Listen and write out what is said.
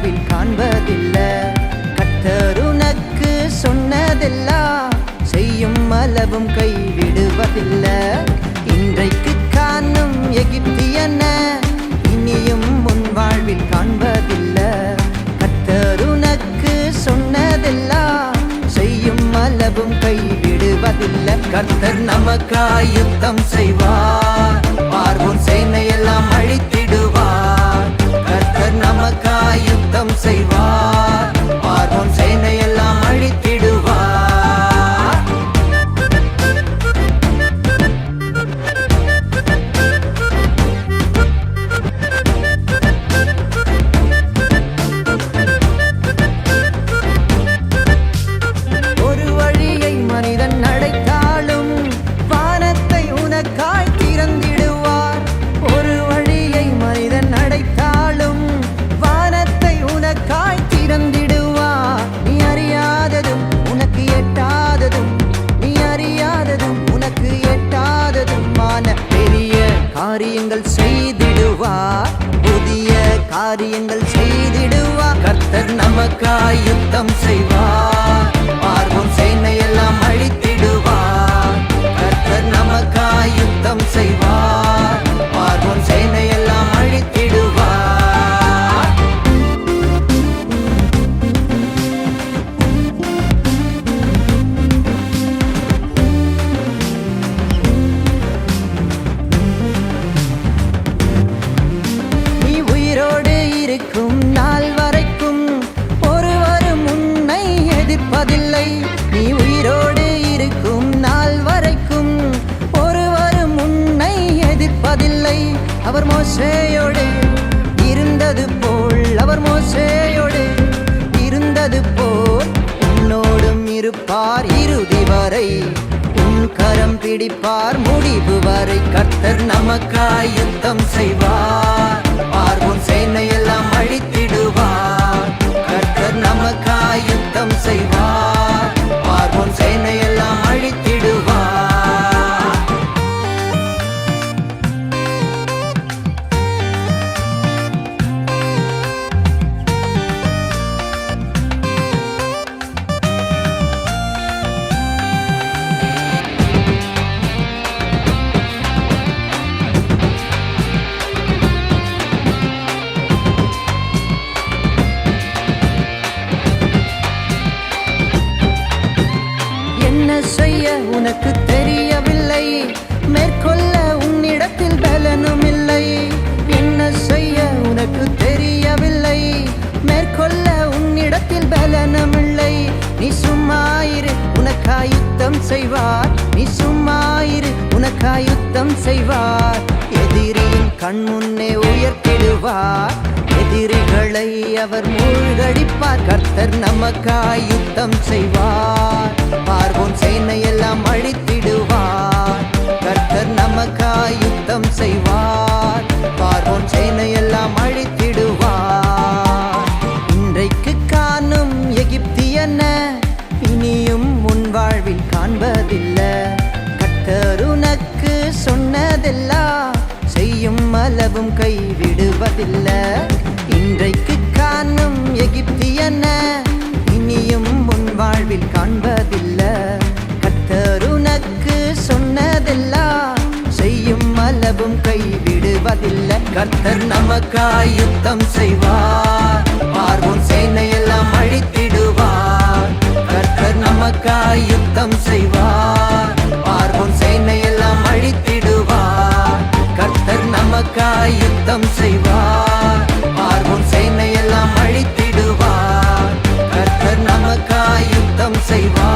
வாழ்வில் காண்பதில்லை. கர்த்தர் உனக்கு சொன்னதெல்லாம் செய்யும் அளவும் கைவிடுவதில்லை. இன்றைக்கு காணும் எகிப்தியன இனியும் உன் வாழ்வில் காண்பதில்லை. கர்த்தர் உனக்கு சொன்னதெல்லாம் செய்யும் அளவும் கைவிடுவதில்லை. கர்த்தர் நமக்காய் யுத்தம் செய்வார், பார்வோன் சேனையெல்லாம் அழித்திடுவார். கர்த்தர் நமக்காய் யுத்தம் செய்வார், பார்வோன் சேனையெல்லாம் அழித்திடுவார். ஒரு வழியை மனிதன் அடைத்தாலும் வானத்தை உனக்காய் திறந்திடுவார். ஒரு வழியை மனிதன் அடைத்தாலும் வானத்தை உனக்காய் திறந்திடுவார். நீ அறியாததும் உனக்கு எட்டாததும், நீ அறியாததும் உனக்கு எட்டாததுமான பெரிய காரியங்கள் செய்திடுவார், புதிய காரியங்கள் செய்திடுவார். கர்த்தர் நமக்காய் யுத்தம் செய்வார், பார்வோன் சேனையெல்லாம் அழித்திடுவார். கர்த்தர் நமக்காய் யுத்தம் செய்வார், பார்வோன் சேனையெல்லாம் அழித்திடுவார். நீ உயிரோடு இருக்கும் நாள் வரைக்கும் ஒருவரும் உன்னை எதிர்ப்பதில்லை. நீ உயிரோடு இருக்கும் நாள் வரைக்கும் ஒருவரும் உன்னை எதிர்ப்பதில்லை. அவர் மோசேயோடு இருந்தது போல், அவர் மோசேயோடு இருந்தது போல் உன்னோடும் இருப்பார் இறுதி வரை. உன் கரம் பிடிப்பார் முடிவு வரை. கர்த்தர் நமக்காய் யுத்தம் செய்வார், பார்வோன் சேனையெல்லாம் அழித்திடுவார். கர்த்தர் நமக்காய் யுத்தம் செய்வார், பார்வோன் சேனையெல்லாம் அழித்திடுவார். என்ன செய்ய உனக்கு தெரியவில்லை, மேற்கொள்ள உன்னிடத்தில் பலனும் இல்லை. என்ன செய்ய உனக்கு தெரியவில்லை, மேற்கொள்ள உன்னிடத்தில் பலனும் இல்லை. நீ சும்மாயிரு, உனக்காய் யுத்தம் செய்வார். நீ சும்மாயிரு, உனக்காய் யுத்தம் செய்வார். எதிரியின் கண் முன்னே உயர்த்திடுவார், எதிரிகளை அவர் மூழ்கடிப்பார். கர்த்தர் நமக்காய் யுத்தம் செய்வார், பார்வோன் சேனையெல்லாம் அழித்திடுவார். கர்த்தர் நமக்காய் யுத்தம் செய்வார், பார்வோன் சேனையெல்லாம் அழித்திடுவார். இன்றைக்கு காணும் எகிப்தியன இனியும் உன் வாழ்வில் காண்பதில்லை. கர்த்தர் உனக்கு சொன்னதெல்லாம் செய்யும் அளவும் கைவிடுவதில்லை. இன்றைக்கு காணும் எகிப்தியன இனியும் உன் வாழ்வில் காண்பதில்லை. கர்த்தர் உனக்கு சொன்னதெல்லாம் செய்யும் அளவும் கைவிடுவதில்லை. கர்த்தர் நமக்காய் யுத்தம் செய்வார், பார்வோன் சேனையெல்லாம் அழித்திடுவார். கர்த்தர் நமக்காய் யுத்தம் செய்வார், பார்வோன் சேனையெல்லாம் அழித்திடுவார். கர்த்தர் நமக்காய் யுத்தம் செய்வார், பார்வோன் சேனையெல்லாம் அழித்திடுவார். கர்த்தர் நமக்காய் யுத்தம் செய்வார்.